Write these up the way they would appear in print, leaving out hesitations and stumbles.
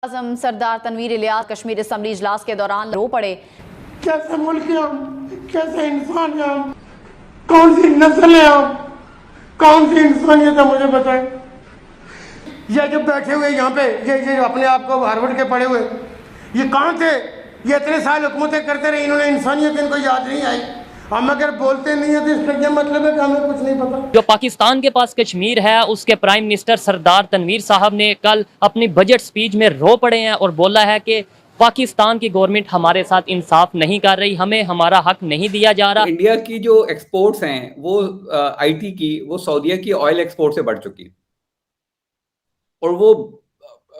आजम सरदार Tanveer Ilyas Kashmir assembly इजलास के दौरान रो पड़े। कैसे मुल्क है हम, कैसे इंसान है हम, कौन सी नस्ल है हम, कौन सी इंसानियत है, मुझे बताएं। ये जो बैठे हुए यहाँ पे ये अपने आप को हार्वर्ड के पढ़े हुए, ये कहाँ थे? ये इतने साल हुकूमतें करते रहे, इन्होंने इंसानियत इनको याद नहीं आई। हम अगर बोलते नहीं है तो इसका क्या मतलब है कि हमें कुछ नहीं पता। जो पाकिस्तान के पास कश्मीर है उसके प्राइम मिनिस्टर सरदार तनवीर साहब ने कल अपनी बजट स्पीच में रो पड़े हैं और बोला है कि पाकिस्तान की गवर्नमेंट हमारे साथ इंसाफ नहीं कर रही, हमें हमारा हक नहीं दिया जा रहा। इंडिया की जो एक्सपोर्ट्स हैं वो आईटी की, वो सऊदीया की ऑयल एक्सपोर्ट से बढ़ चुकी है और वो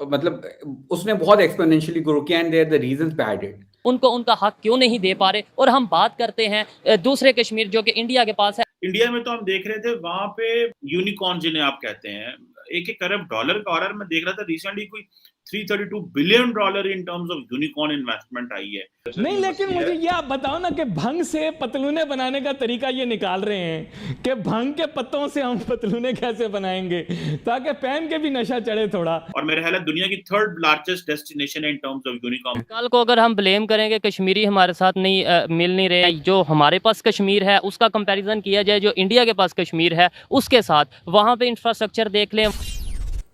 मतलब उसने बहुत एक्सपोनेंशियली ग्रो किया and there the reasons behind it. उनको उनका हक क्यों नहीं दे पा रहे? और हम बात करते हैं दूसरे कश्मीर जो कि इंडिया के पास है। इंडिया में तो हम देख रहे थे वहां पे यूनिकॉर्न जिन्हें आप कहते हैं, $1 अरब का ऑर्डर मैं देख रहा था रिसेंटली, कोई $332 billion in terms of unicorn investment आई है। नहीं, लेकिन मुझे ये आप बताओ ना कि भंग से पतलूने बनाने का तरीका ये निकाल रहे हैं कि भंग के पत्तों से हम पतलूने कैसे बनाएंगे ताकि पहन के भी नशा चढ़े थोड़ा। और मेरे ख्याल है दुनिया की 3rd लार्जेस्ट डेस्टिनेशन है इन टर्म्स ऑफ यूनिकॉर्न। कल को अगर हम ब्लेम करेंगे कश्मीरी हमारे साथ नहीं मिल नहीं रहे, जो हमारे पास कश्मीर है उसका कंपैरिजन किया जाए जो इंडिया के पास कश्मीर है उसके साथ, वहाँ पे इंफ्रास्ट्रक्चर देख लें।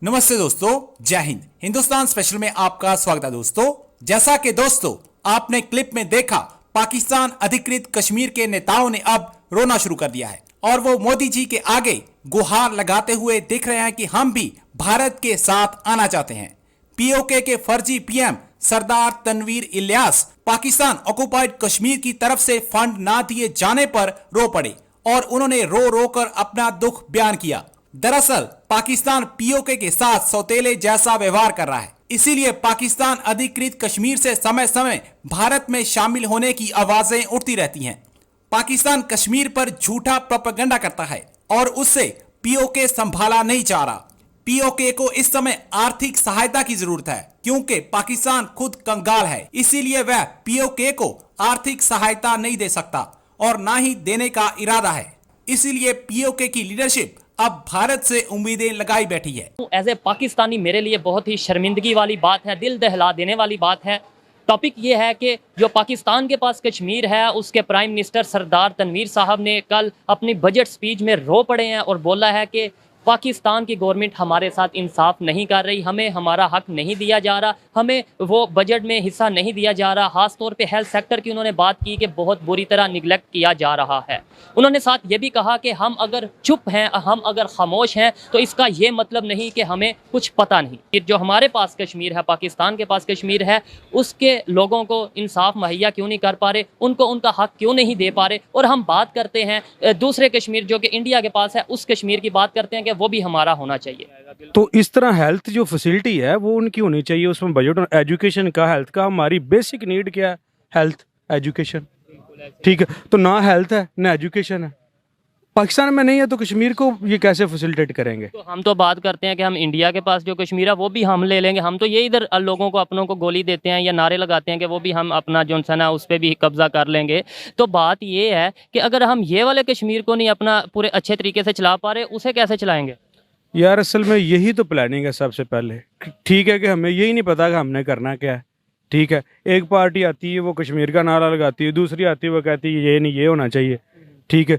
नमस्ते दोस्तों, जय हिंद। हिंदुस्तान स्पेशल में आपका स्वागत है दोस्तों। जैसा कि दोस्तों आपने क्लिप में देखा, पाकिस्तान अधिकृत कश्मीर के नेताओं ने अब रोना शुरू कर दिया है और वो मोदी जी के आगे गुहार लगाते हुए दिख रहे हैं कि हम भी भारत के साथ आना चाहते हैं। पीओके के फर्जी पीएम सरदार तनवीर इलियास पाकिस्तान ऑक्युपाइड कश्मीर की तरफ से फंड ना दिए जाने पर रो पड़े और उन्होंने रो रो कर अपना दुख बयान किया। दरअसल पाकिस्तान पीओके के साथ सौतेले जैसा व्यवहार कर रहा है, इसीलिए पाकिस्तान अधिकृत कश्मीर से समय समय भारत में शामिल होने की आवाजें उठती रहती हैं। पाकिस्तान कश्मीर पर झूठा प्रोपेगेंडा करता है और उससे पीओके संभाला नहीं जा रहा। पीओके को इस समय आर्थिक सहायता की जरूरत है क्योंकि पाकिस्तान खुद कंगाल है, इसीलिए वह पीओके को आर्थिक सहायता नहीं दे सकता और ना ही देने का इरादा है। इसीलिए पीओके की लीडरशिप अब भारत से उम्मीदें लगाई बैठी है। एज ए पाकिस्तानी मेरे लिए बहुत ही शर्मिंदगी वाली बात है, दिल दहला देने वाली बात है। टॉपिक ये है कि जो पाकिस्तान के पास कश्मीर है उसके प्राइम मिनिस्टर सरदार तनवीर साहब ने कल अपनी बजट स्पीच में रो पड़े हैं और बोला है कि पाकिस्तान की गवर्नमेंट हमारे साथ इंसाफ नहीं कर रही, हमें हमारा हक नहीं दिया जा रहा, हमें वो बजट में हिस्सा नहीं दिया जा रहा। खास तौर पे हेल्थ सेक्टर की उन्होंने बात की कि बहुत बुरी तरह निगलेक्ट किया जा रहा है। उन्होंने साथ ये भी कहा कि हम अगर चुप हैं, हम अगर खामोश हैं तो इसका ये मतलब नहीं कि हमें कुछ पता नहीं। फिर जो हमारे पास कश्मीर है, पाकिस्तान के पास कश्मीर है, उसके लोगों को इंसाफ मुहैया क्यों नहीं कर पा रहे, उनको उनका हक क्यों नहीं दे पा रहे। और हम बात करते हैं दूसरे कश्मीर जो कि इंडिया के पास है, उस कश्मीर की बात करते हैं कि वो भी हमारा होना चाहिए। तो इस तरह हेल्थ जो फैसिलिटी है वो उनकी होनी चाहिए, उसमें बजट एजुकेशन का, हेल्थ का। हमारी बेसिक नीड क्या है? Health, education. ठीक है, तो ना हेल्थ है ना एजुकेशन है, पाकिस्तान में नहीं है, तो कश्मीर को ये कैसे फैसिलिटेट करेंगे? तो हम तो बात करते हैं कि हम इंडिया के पास जो कश्मीर है वो भी हम ले लेंगे। हम तो ये इधर लोगों को अपनों को गोली देते हैं या नारे लगाते हैं कि वो भी हम अपना जो है उस पर भी कब्जा कर लेंगे। तो बात ये है कि अगर हम ये वाले कश्मीर को नहीं अपना पूरे अच्छे तरीके से चला पा रहे, उसे कैसे चलाएंगे? यार असल में यही तो प्लानिंग है सबसे पहले। ठीक है कि हमें यही नहीं पता कि हमने करना क्या है। ठीक है, एक पार्टी आती है वो कश्मीर का नारा लगाती है, दूसरी आती है वो कहती है ये नहीं, ये होना चाहिए। ठीक है,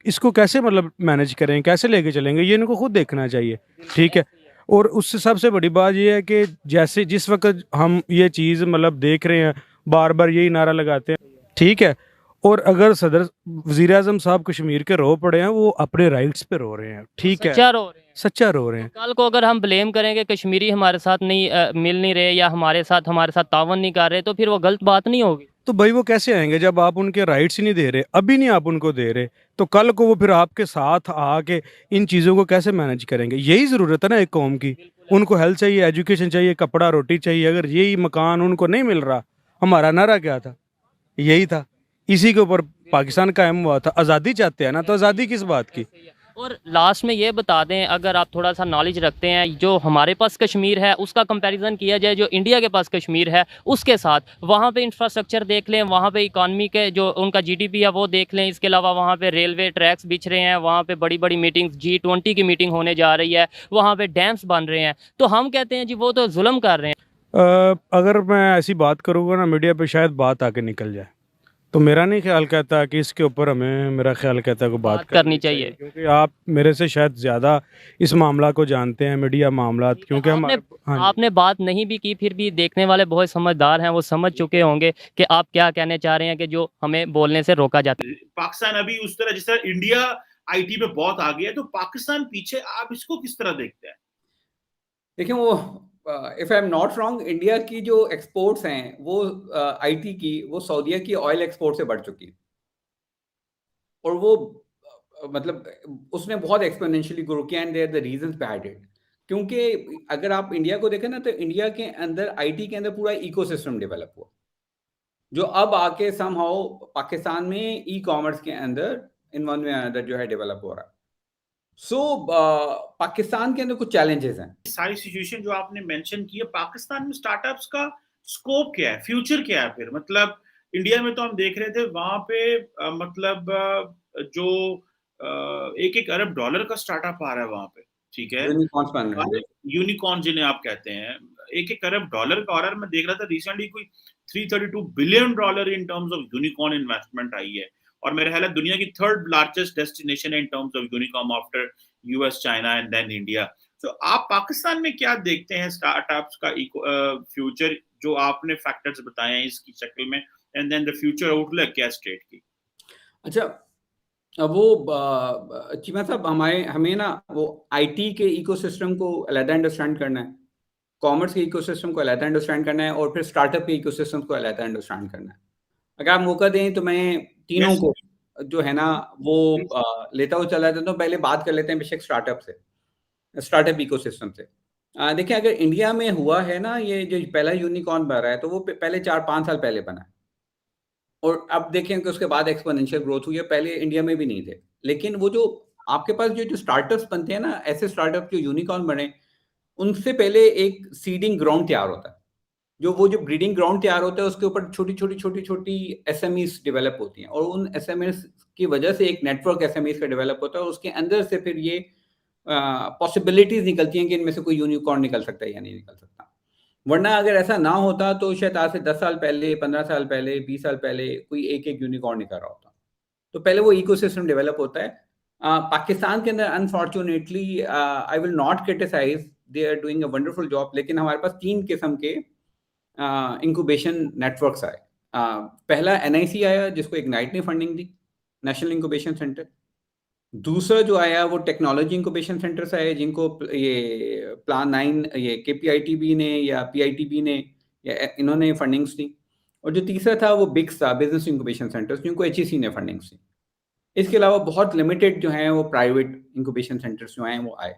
इसको कैसे मतलब मैनेज करें, कैसे लेके चलेंगे, ये इनको खुद देखना चाहिए। ठीक है, और उससे सबसे बड़ी बात ये है कि जैसे जिस वक्त हम ये चीज़ मतलब देख रहे हैं, बार बार यही नारा लगाते हैं। ठीक है, और अगर सदर वज़ीर आज़म साहब कश्मीर के रो पड़े हैं, वो अपने राइट्स पे रो रहे हैं। ठीक है, सच्चा रो रहे हैं। कल को अगर हम ब्लेम करेंगे कश्मीरी हमारे साथ नहीं मिल नहीं रहे या हमारे साथ तावन नहीं कर रहे, तो फिर वो गलत बात नहीं होगी। तो भाई वो कैसे आएंगे जब आप उनके राइट्स ही नहीं दे रहे, अभी नहीं आप उनको दे रहे, तो कल को वो फिर आपके साथ आके इन चीज़ों को कैसे मैनेज करेंगे? यही ज़रूरत है ना एक कौम की। उनको हेल्थ चाहिए, एजुकेशन चाहिए, कपड़ा रोटी चाहिए। अगर यही मकान उनको नहीं मिल रहा, हमारा नारा क्या था? यही था, इसी के ऊपर पाकिस्तान कायम हुआ था। आज़ादी चाहते हैं ना, तो आज़ादी किस बात की? और लास्ट में ये बता दें, अगर आप थोड़ा सा नॉलेज रखते हैं, जो हमारे पास कश्मीर है उसका कंपैरिजन किया जाए जो इंडिया के पास कश्मीर है उसके साथ, वहाँ पे इंफ्रास्ट्रक्चर देख लें, वहाँ पे इकॉनमी के जो उनका जीडीपी है वो देख लें। इसके अलावा वहाँ पे रेलवे ट्रैक्स बिछ रहे हैं, वहाँ पे बड़ी बड़ी मीटिंग्स, G20 की मीटिंग होने जा रही है, वहाँ पे डैम्स बन रहे हैं। तो हम कहते हैं जी वो तो जुल्म कर रहे हैं। अगर मैं ऐसी बात करूँगा ना मीडिया पे शायद बात आके निकल जाए, तो मेरा नहीं ख्याल कहता कि इसके ऊपर हमें, मेरा ख्याल कहता है कि बात करनी चाहिए। क्योंकि आप मेरे से शायद ज़्यादा इस मामला को जानते हैं, मीडिया मामला, क्योंकि हम आपने बात नहीं भी की, फिर भी देखने वाले बहुत समझदार हैं, वो समझ चुके होंगे कि आप क्या कहने चाह रहे हैं कि जो हमें बोलने से रोका जाता है। पाकिस्तान अभी उस तरह जिस तरह इंडिया आईटी में बहुत आगे है, तो पाकिस्तान पीछे, आप इसको किस तरह देखते हैं? देखिए, वो if I am not wrong, India की जो एक्सपोर्ट्स हैं वो आईटी की, वो सऊदीया की ऑयल एक्सपोर्ट से बढ़ चुकी है। और वो मतलब उसने बहुत एक्सपोनेंशियली ग्रो किया, and there the reasons behind it. क्योंकि अगर आप इंडिया को देखें ना, तो इंडिया के अंदर आईटी के अंदर पूरा इकोसिस्टम डेवलप हुआ, जो अब आके समहाउ पाकिस्तान में ई कॉमर्स के अंदर इन वन वे अनदर जो है डेवलप हो रहा है। सो पाकिस्तान के अंदर कुछ चैलेंजेस हैं। सारी सिचुएशन जो आपने मेंशन की है, पाकिस्तान में स्टार्टअप्स का स्कोप क्या है, फ्यूचर क्या है? फिर मतलब इंडिया में तो हम देख रहे थे वहां पे जो एक अरब डॉलर का स्टार्टअप आ रहा है वहां पे, ठीक है, यूनिकॉर्न्स बन रहे हैं। यूनिकॉर्न जिन्हें आप कहते हैं, एक अरब डॉलर का ऑर्डर मैं देख रहा था रिसेंटली, कोई $332 billion in terms of unicorn investment आई है। और मेरा ख्याल है दुनिया की थर्ड लार्जेस्ट डेस्टिनेशन है in terms of unicorn after US, China and then India. तो आप पाकिस्तान में क्या देखते हैं स्टार्टअप्स का फ्यूचर, जो आपने फैक्टर्स बताए हैं इसकी शक्ल में, and then the future outlook क्या स्टेट की? अच्छा, अब वो चीमा साहब, हमें ना वो आईटी के इकोसिस्टम को अलग अंडरस्टैंड करना है, कॉमर्स के इकोसिस्टम को अलग अंडरस्टैंड करना है, और फिर स्टार्टअप के इकोसिस्टम को अलग अंडरस्टैंड करना है। अगर आप मौका दें तो मैं तीनों को जो है ना वो लेता हुआ चला जाता हूँ। पहले बात कर लेते हैं बेशक स्टार्टअप से, स्टार्टअप इकोसिस्टम से। देखिए, अगर इंडिया में हुआ है ना ये जो पहला यूनिकॉर्न बन रहा है, तो वो पहले 4-5 साल पहले बना है, और अब देखें कि उसके बाद एक्सपोनेंशियल ग्रोथ हुई है। पहले इंडिया में भी नहीं थे। लेकिन वो जो आपके पास जो स्टार्टअप्स बनते हैं ना, ऐसे स्टार्टअप जो यूनिकॉर्न बने, उनसे पहले एक सीडिंग ग्राउंड तैयार होता है। वो जो ब्रीडिंग ग्राउंड तैयार होता है, उसके ऊपर छोटी-छोटी एसएमईज़ डेवलप होती हैं, और उन एसएमईज़ की वजह से एक नेटवर्क एसएमईज़ का डेवलप होता है, और उसके अंदर से फिर ये पॉसिबिलिटीज़ निकलती हैं कि इनमें से कोई यूनिकॉर्न निकल सकता है या नहीं निकल सकता। वरना अगर ऐसा ना होता तो शायद आज से 10 साल पहले, 15 साल पहले, 20 साल पहले कोई एक-एक यूनिकॉर्न निकल रहा होता। तो पहले वो इकोसिस्टम डेवलप होता है। पाकिस्तान के अंदर unfortunately I will not criticise, they are doing a wonderful job, लेकिन हमारे पास 3 किस्म के इंक्यूबेशन नेटवर्क्स आए। पहला एनआईसी आया, जिसको इग्नाइट ने फंडिंग दी, नेशनल इंक्यूबेशन सेंटर। दूसरा जो आया वो टेक्नोलॉजी इंक्यूबेशन सेंटर से आए, जिनको ये प्लान 9, ये केपीआईटीबी ने या पीआईटीबी ने या इन्होंने फंडिंग्स दी। और जो तीसरा था वो बिग्स था, बिजनेस इंक्यूबेशन सेंटर्स, जिनको एचईसी ने फंडिंग्स दी। इसके अलावा बहुत लिमिटेड जो हैं वो प्राइवेट इंक्यूबेशन सेंटर्स जो हैं वो आए।